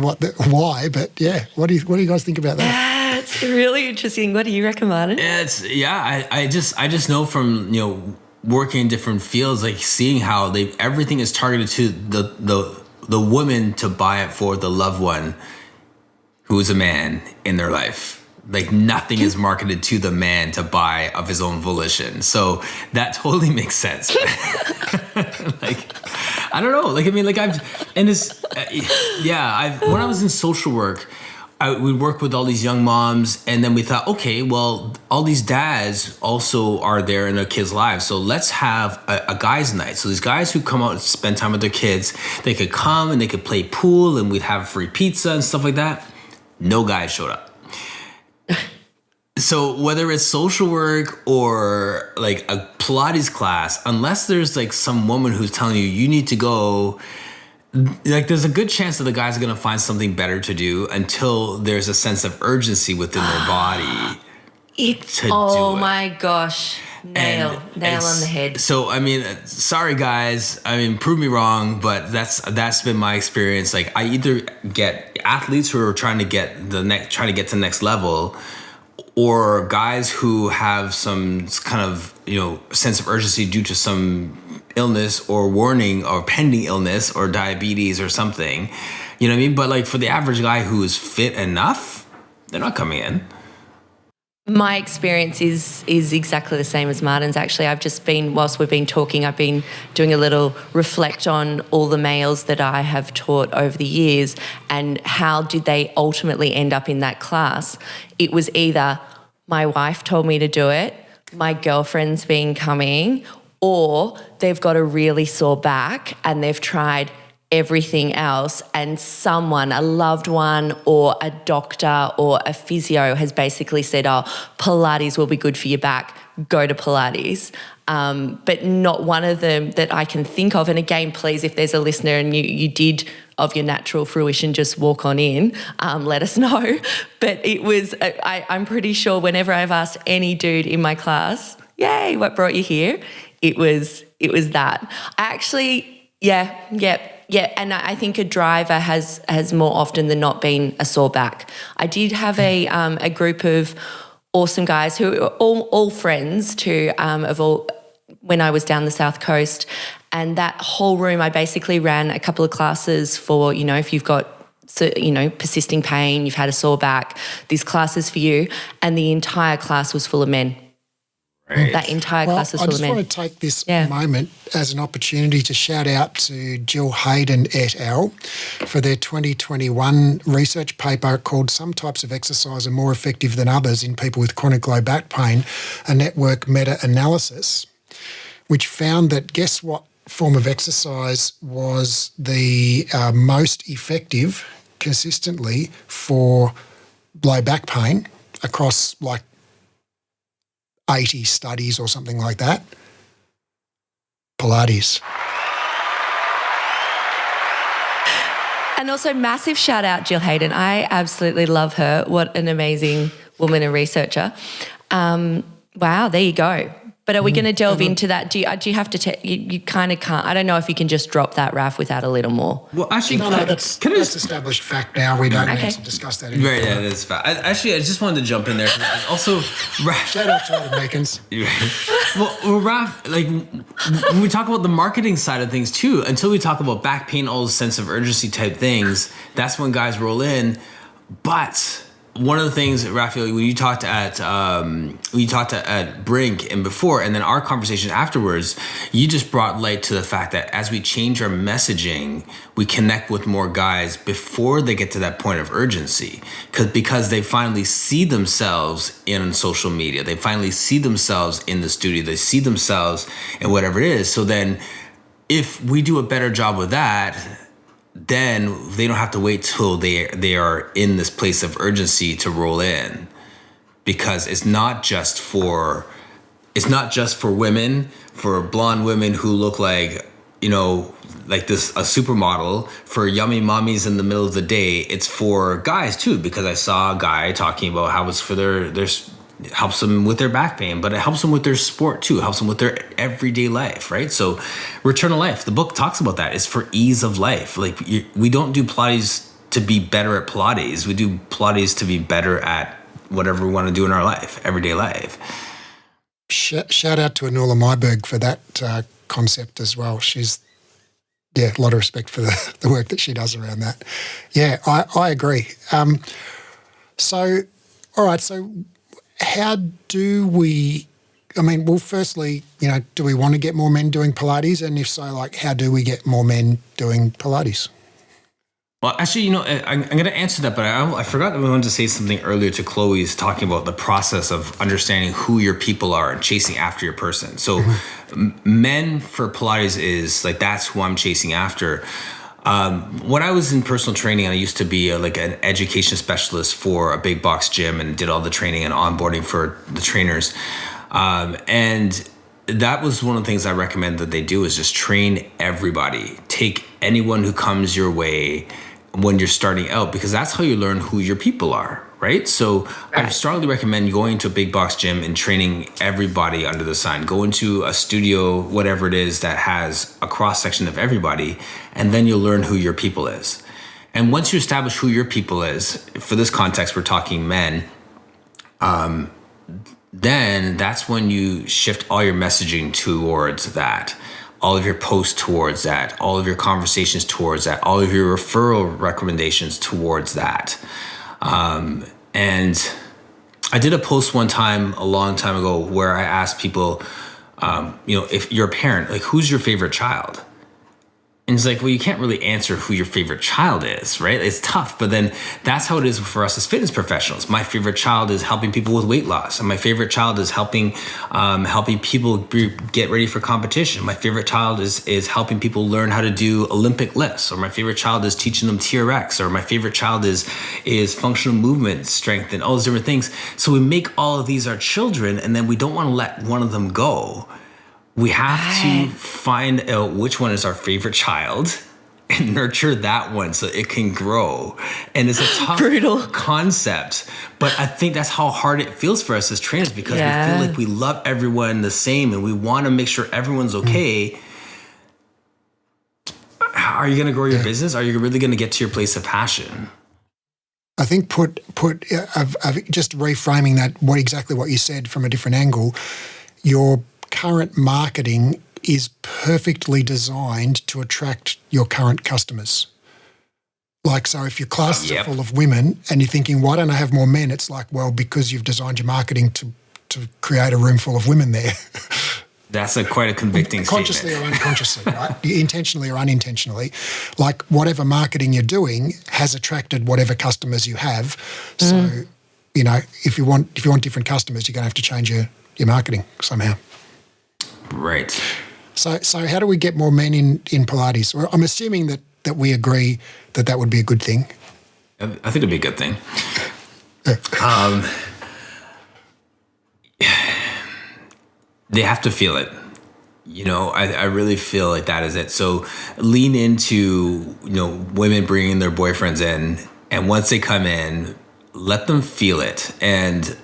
A: why, but yeah. What do you guys think about that?
C: It's really interesting. What do you reckon, Martin?
B: I just know from working in different fields, like seeing how everything is targeted to the woman to buy it for the loved one who is a man in their life. Like nothing is marketed to the man to buy of his own volition. So that totally makes sense. Like, I don't know. Like, I mean, like when I was in social work, we'd work with all these young moms, and then we thought, okay, well, all these dads also are there in their kids' lives. So let's have a guys' night. So these guys who come out and spend time with their kids, they could come and they could play pool, and we'd have free pizza and stuff like that. No guys showed up. So whether it's social work or like a Pilates class, unless there's like some woman who's telling you need to go, like there's a good chance that the guys are going to find something better to do until there's a sense of urgency within their body.
C: Oh my gosh. Nail on the head.
B: So, I mean, sorry guys, I mean, prove me wrong, but that's been my experience. Like I either get athletes who are trying to get to the next level, or guys who have some kind of, sense of urgency due to some illness or warning or pending illness or diabetes or something. You know what I mean? But like for the average guy who is fit enough, they're not coming in.
C: My experience is exactly the same as Martin's, actually. I've just been, whilst we've been talking, I've been doing a little reflect on all the males that I have taught over the years and how did they ultimately end up in that class. It was either my wife told me to do it, my girlfriend's been coming, or they've got a really sore back and they've tried everything else, and someone, a loved one or a doctor or a physio has basically said, Pilates will be good for your back, go to Pilates. But not one of them that I can think of. And again, please, if there's a listener and you did of your natural fruition just walk on in, let us know. But it was, I'm pretty sure whenever I've asked any dude in my class, yay, what brought you here? It was that. Yeah, and I think a driver has more often than not been a sore back. I did have a group of awesome guys who are all friends too, when I was down the South Coast, and that whole room I basically ran a couple of classes for, if you've got persisting pain, you've had a sore back, these classes for you, and the entire class was full of men. Right. That entire class was full of men.
A: I just want to take this moment as an opportunity to shout out to Jill Hayden et al. For their 2021 research paper called Some Types of Exercise Are More Effective Than Others in People with Chronic Low Back Pain, a network meta-analysis, which found that guess what form of exercise was the most effective consistently for low back pain across like 80 studies or something like that. Pilates.
C: And also massive shout out Jill Hayden. I absolutely love her. What an amazing woman and researcher. Wow, there you go. But are we going to delve into that? Do you have to? You kind of can't. I don't know if you can just drop that, Raf, without a little more.
B: Well, actually,
A: that's established fact now. We don't need to discuss that anymore.
B: Right, yeah, it is fact. I just wanted to jump in there. Also, Raf,
A: shout out to all the Macons.
B: Well, Raf, like when we talk about the marketing side of things too, until we talk about back pain, all those sense of urgency type things, that's when guys roll in. But one of the things, Raphael, when you talked at Brink and before, and then our conversation afterwards, you just brought light to the fact that as we change our messaging, we connect with more guys before they get to that point of urgency, because they finally see themselves in social media, they finally see themselves in the studio, they see themselves in whatever it is. So then, if we do a better job with that, then they don't have to wait till they are in this place of urgency to roll in, because it's not just for women, for blonde women who look like, like a supermodel, for yummy mommies in the middle of the day. It's for guys too, because I saw a guy talking about how it's for their helps them with their back pain, but it helps them with their sport too. It helps them with their everyday life, right? So Return to Life, the book talks about that. It's for ease of life. Like we don't do Pilates to be better at Pilates. We do Pilates to be better at whatever we want to do in our life, everyday life.
A: Shout out to Anula Myberg for that concept as well. She's, a lot of respect for the work that she does around that. Yeah, I agree. So, all right, so how do we, firstly, do we want to get more men doing Pilates? And if so, how do we get more men doing Pilates?
B: Well, actually, I'm going to answer that, but I forgot that we wanted to say something earlier to Chloe's talking about the process of understanding who your people are and chasing after your person. So men for Pilates is that's who I'm chasing after. When I was in personal training, I used to be an education specialist for a big box gym and did all the training and onboarding for the trainers. And that was one of the things I recommend that they do, is just train everybody. Take anyone who comes your way when you're starting out, because that's how you learn who your people are, right? So I strongly recommend going to a big box gym and training everybody under the sun. Go into a studio, whatever it is, that has a cross section of everybody, and then you'll learn who your people is. And once you establish who your people is, for this context, we're talking men, then that's when you shift all your messaging towards that. All of your posts towards that, all of your conversations towards that, all of your referral recommendations towards that. And I did a post one time, a long time ago, where I asked people, if you're a parent, who's your favorite child? And it's well, you can't really answer who your favorite child is, right? It's tough, but then that's how it is for us as fitness professionals. My favorite child is helping people with weight loss, and my favorite child is helping people get ready for competition. My favorite child is helping people learn how to do Olympic lifts, or my favorite child is teaching them TRX, or my favorite child is functional movement strength and all those different things. So we make all of these our children, and then we don't want to let one of them go. We have to find out which one is our favorite child and nurture that one so it can grow. And it's a tough concept, but I think that's how hard it feels for us as trainers, because we feel like we love everyone the same and we want to make sure everyone's okay. Are you going to grow your business? Are you really going to get to your place of passion?
A: I think just reframing that, exactly what you said from a different angle, your current marketing is perfectly designed to attract your current customers. So if your classes are full of women and you're thinking, why don't I have more men? It's well, because you've designed your marketing to create a room full of women there.
B: That's quite a convicting
A: consciously
B: statement.
A: or unconsciously, right? Intentionally or unintentionally. Whatever marketing you're doing has attracted whatever customers you have. So, if you want different customers, you're going to have to change your marketing somehow.
B: Right.
A: So how do we get more men in Pilates? Well, I'm assuming that we agree that would be a good thing.
B: I think it'd be a good thing. They have to feel it. I really feel like that is it. So lean into, women bringing their boyfriends in, and once they come in, let them feel it. And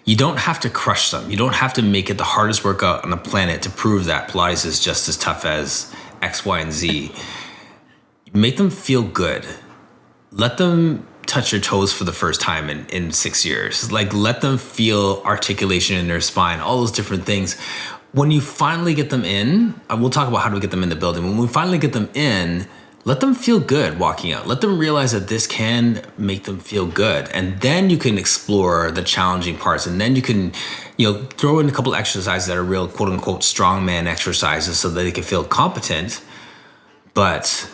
B: you don't have to crush them. You don't have to make it the hardest workout on the planet to prove that Pilates is just as tough as X, Y, and Z. Make them feel good. Let them touch your toes for the first time in 6 years. Let them feel articulation in their spine, all those different things. When you finally get them in, we'll talk about how to get them in the building. When we finally get them in, let them feel good walking out. Let them realize that this can make them feel good. And then you can explore the challenging parts. And then you can, throw in a couple exercises that are real quote unquote strongman exercises so that they can feel competent. But,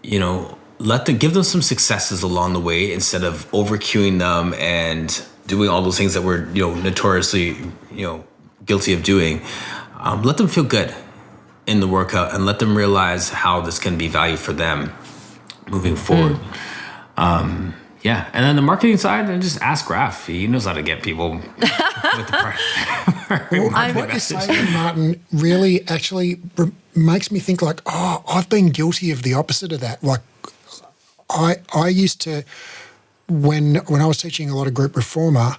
B: give them some successes along the way instead of over cueing them and doing all those things that we're, notoriously, guilty of doing. Let them feel good in the workout and let them realize how this can be value for them moving forward. And then the marketing side, and just ask Raph. He knows how to get people with the
A: What you're saying, Martin, really actually makes me think like, I've been guilty of the opposite of that. Like, I used to, when I was teaching a lot of group reformer,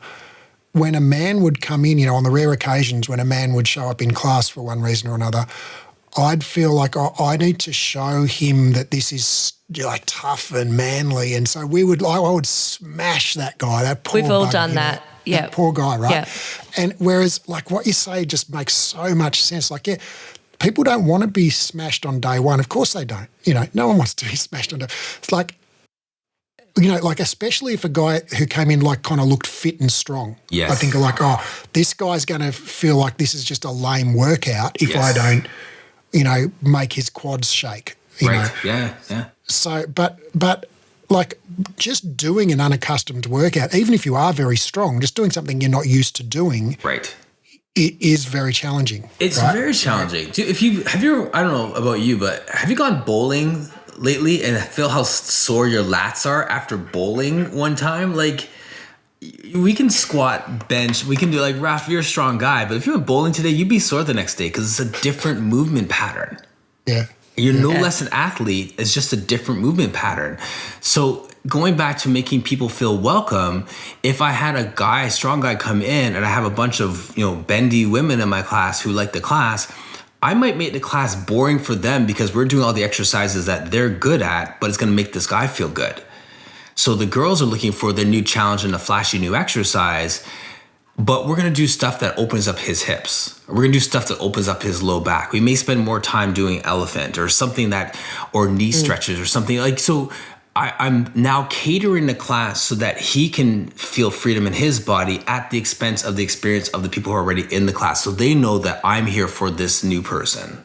A: when a man would come in, on the rare occasions when a man would show up in class for one reason or another, I'd feel like I need to show him that this is like tough and manly, and so I would smash that guy. That poor
C: We've all
A: bugger,
C: done that. Yeah,
A: that poor guy, right?
C: Yeah.
A: And whereas like what you say just makes so much sense. Like, yeah, people don't want to be smashed on day one. Of course they don't. No one wants to be smashed on day. It's like, like especially if a guy who came in like kind of looked fit and strong.
B: Yes.
A: I think like, this guy's going to feel like this is just a lame workout if I don't, make his quads shake. You know?
B: Yeah.
A: So, but like just doing an unaccustomed workout, even if you are very strong, just doing something you're not used to doing.
B: Right.
A: It is very challenging.
B: It's very challenging. I don't know about you, but have you gone bowling lately and feel how sore your lats are after bowling one time? Like, we can squat, bench, we can do like, Raph, you're a strong guy, but if you went bowling today, you'd be sore the next day because it's a different movement pattern.
A: Yeah.
B: You're no less an athlete. It's just a different movement pattern. So going back to making people feel welcome, if I had a strong guy come in and I have a bunch of, bendy women in my class who like the class, I might make the class boring for them because we're doing all the exercises that they're good at, but it's going to make this guy feel good. So the girls are looking for the new challenge and a flashy new exercise, but we're going to do stuff that opens up his hips. We're going to do stuff that opens up his low back. We may spend more time doing elephant or something or knee stretches or something like, so I'm now catering the class so that he can feel freedom in his body at the expense of the experience of the people who are already in the class. So they know that I'm here for this new person.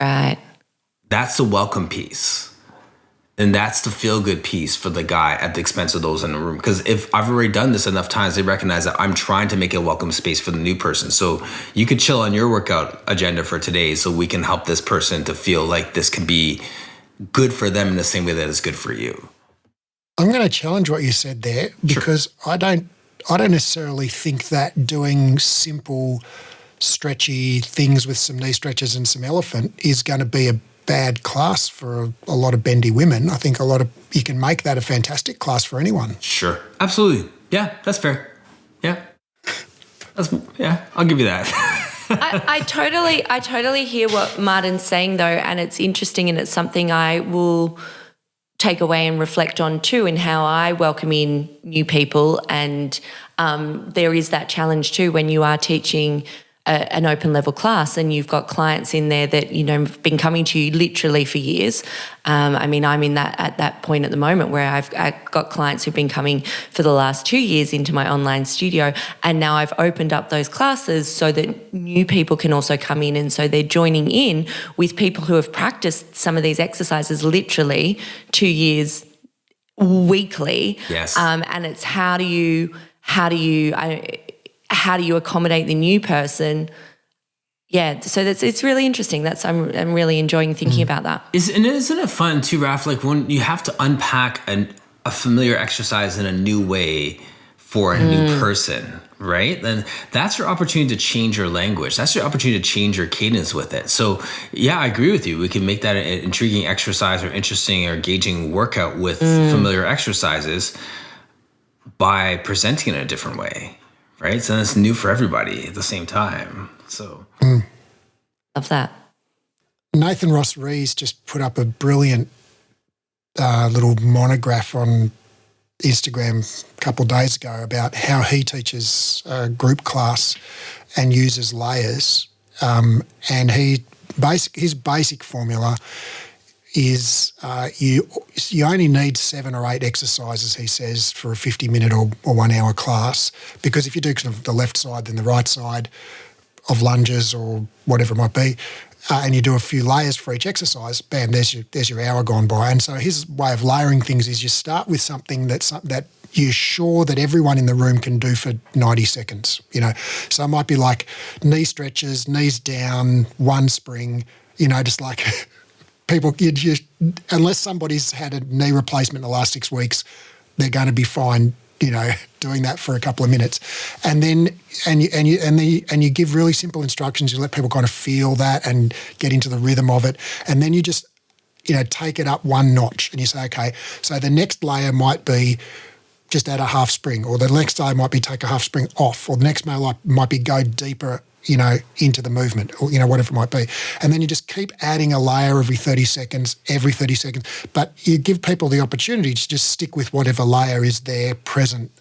C: Right.
B: That's the welcome piece. And that's the feel-good piece for the guy at the expense of those in the room. Because if I've already done this enough times, they recognize that I'm trying to make a welcome space for the new person. So you could chill on your workout agenda for today so we can help this person to feel like this can be good for them in the same way that it's good for you.
A: I'm going to challenge what you said there because I don't necessarily think that doing simple, stretchy things with some knee stretches and some elephant is going to be a bad class for a lot of bendy women. I think you can make that a fantastic class for anyone.
B: Sure. Absolutely. Yeah, that's fair. Yeah. I'll give you that.
C: I totally hear what Martin's saying though, and it's interesting and it's something I will take away and reflect on too in how I welcome in new people. And there is that challenge too when you are teaching an open level class and you've got clients in there that, have been coming to you literally for years. I'm at that point at the moment where I've got clients who've been coming for the last 2 years into my online studio, and now I've opened up those classes so that new people can also come in, and so they're joining in with people who have practiced some of these exercises literally 2 years weekly.
B: Yes.
C: And it's how do you accommodate the new person? Yeah, so it's really interesting. I'm really enjoying thinking about that.
B: Isn't it fun too, Raph? Like when you have to unpack a familiar exercise in a new way for a new person, right? Then that's your opportunity to change your language. That's your opportunity to change your cadence with it. So yeah, I agree with you. We can make that an intriguing exercise or interesting or engaging workout with familiar exercises by presenting it in a different way. Right? So it's new for everybody at the same time. So
C: Love that.
A: Nathan Ross Rees just put up a brilliant little monograph on Instagram a couple of days ago about how he teaches a group class and uses layers. And his basic formula is you only need 7 or 8 exercises, he says, for a 50-minute or 1 hour class, because if you do kind of the left side then the right side of lunges or whatever it might be, and you do a few layers for each exercise, bam, there's your hour gone by. And so his way of layering things is you start with something that you're sure that everyone in the room can do for 90 seconds, So it might be like knee stretches, knees down, 1 spring, just like people, unless somebody's had a knee replacement in the last 6 weeks, they're going to be fine, doing that for a couple of minutes. And then you give really simple instructions. You let people kind of feel that and get into the rhythm of it. And then you just, take it up 1 notch and you say, okay, so the next layer might be just add a half spring, or the next layer might be take a half spring off, or the next layer might be go deeper, into the movement, or, whatever it might be. And then you just keep adding a layer every 30 seconds. But you give people the opportunity to just stick with whatever layer is their present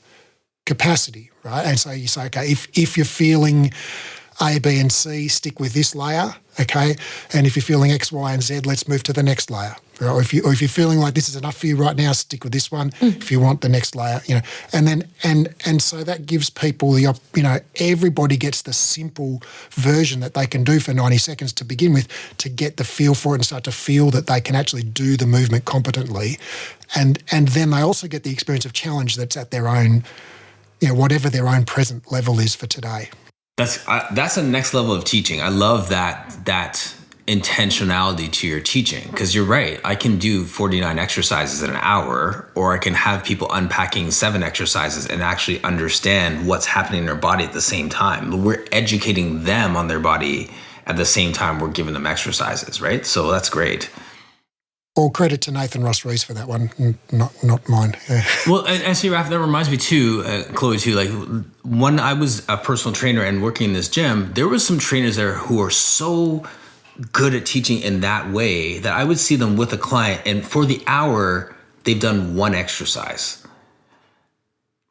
A: capacity, right? And so you say, okay, if you're feeling A, B, and C, stick with this layer, okay? And if you're feeling X, Y, and Z, let's move to the next layer. Or if you're feeling like this is enough for you right now, stick with this one. If you want the next layer, and then and so that gives people everybody gets the simple version that they can do for 90 seconds to begin with, to get the feel for it and start to feel that they can actually do the movement competently, and then they also get the experience of challenge that's at their own, whatever their own present level is for today.
B: That's a next level of teaching. I love that intentionality to your teaching, because you're right. I can do 49 exercises in an hour, or I can have people unpacking 7 exercises and actually understand what's happening in their body at the same time. We're educating them on their body at the same time we're giving them exercises, right? So that's great.
A: All credit to Nathan Ross Rees for that one, not mine.
B: Well, and actually, Raph, that reminds me too, Chloe, too, like when I was a personal trainer and working in this gym, there was some trainers there who are so good at teaching in that way that I would see them with a client, and for the hour, they've done 1 exercise,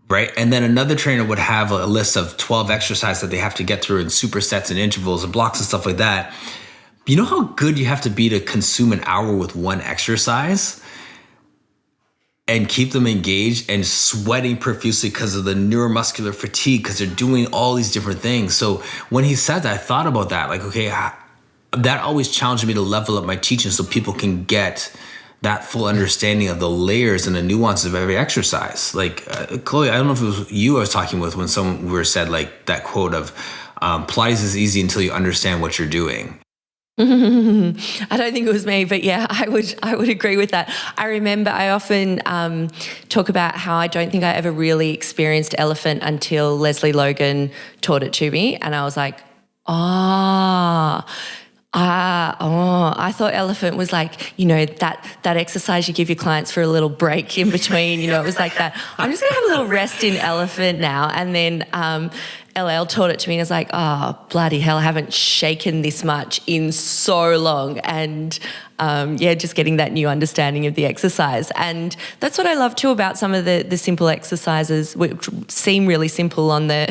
B: right? And then another trainer would have a list of 12 exercises that they have to get through in supersets and intervals and blocks and stuff like that. You know how good you have to be to consume an hour with 1 exercise and keep them engaged and sweating profusely because of the neuromuscular fatigue, because they're doing all these different things. So when he said that, I thought about that. Like, okay, that always challenged me to level up my teaching so people can get that full understanding of the layers and the nuances of every exercise. Like, Chloe, I don't know if it was you I was talking with when we said like that quote of Pilates is easy until you understand what you're doing.
C: I don't think it was me, but yeah, I would agree with that. I remember I often talk about how I don't think I ever really experienced elephant until Leslie Logan taught it to me, and I was like, I thought elephant was like, that exercise you give your clients for a little break in between, it was like that. I'm just going to have a little rest in elephant now. And then LL taught it to me and I was like, oh, bloody hell, I haven't shaken this much in so long. And just getting that new understanding of the exercise. And that's what I love too about some of the simple exercises, which seem really simple on the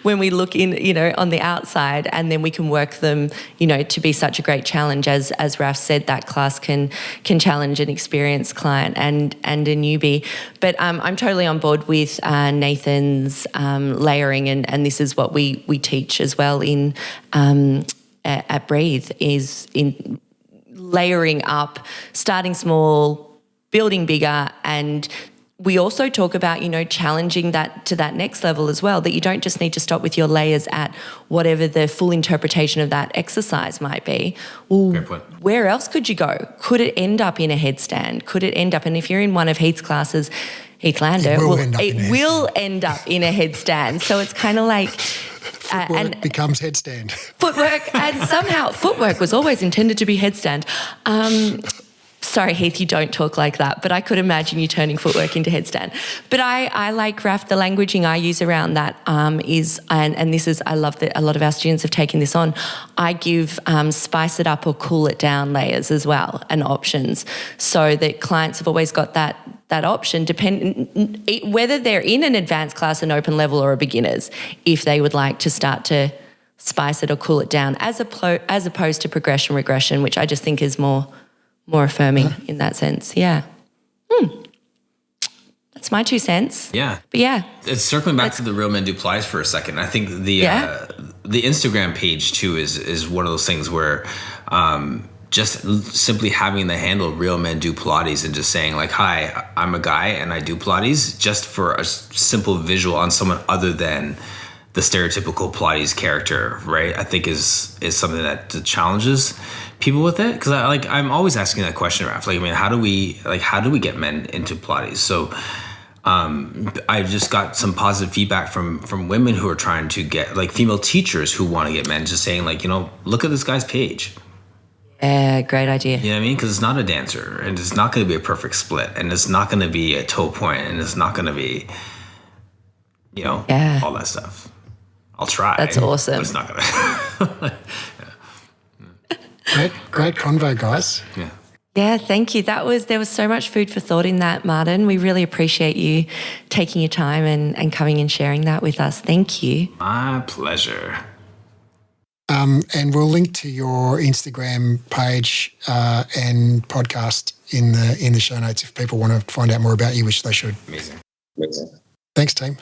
C: when we look in, on the outside, and then we can work them, to be such a great challenge. As Raf said, that class can challenge an experienced client and a newbie. But I'm totally on board with Nathan's layering, and this is what we teach as well in at Breathe, is in layering up, starting small, building bigger. And we also talk about, challenging that to that next level as well, that you don't just need to stop with your layers at whatever the full interpretation of that exercise might be. Well, where else could you go? Could it end up in a headstand? Could it end up, and if you're in one of Heath's classes, Heath Lander, it will end up in a headstand. So it's kind of like...
A: Footwork becomes headstand.
C: Footwork, and somehow footwork was always intended to be headstand. Sorry, Heath, you don't talk like that, but I could imagine you turning footwork into headstand. But I like, Raf, the languaging I use around that is, and this is, I love that a lot of our students have taken this on, I give spice it up or cool it down layers as well, and options, so that clients have always got that option, whether they're in an advanced class, an open level, or a beginner's, if they would like to start to spice it or cool it down, as opposed to progression regression, which I just think is more more affirming in that sense. Yeah. That's my 2 cents.
B: Yeah.
C: But yeah.
B: It's circling back to the Real Men Do Pilates for a second. I think the Instagram page too is one of those things where just simply having the handle Real Men Do Pilates and just saying like, hi, I'm a guy and I do Pilates, just for a simple visual on someone other than the stereotypical Pilates character, right? I think is something that challenges people with it, because I'm always asking that question, Raph. Like, I mean, how do we get men into Pilates? So I've just got some positive feedback from women who are trying to get, like, female teachers who want to get men, just saying like, look at this guy's page.
C: Yeah, great idea.
B: You know what I mean? Because it's not a dancer, and it's not going to be a perfect split, and it's not going to be a toe point, and it's not going to be, all that stuff. I'll try.
C: That's awesome.
B: But it's not going to.
A: Great convo, guys.
B: Yeah.
C: Yeah, thank you. There was so much food for thought in that, Martin. We really appreciate you taking your time and coming and sharing that with us. Thank you.
B: My pleasure.
A: And we'll link to your Instagram page and podcast in the show notes if people want to find out more about you, which they should.
B: Amazing.
A: Thanks, team.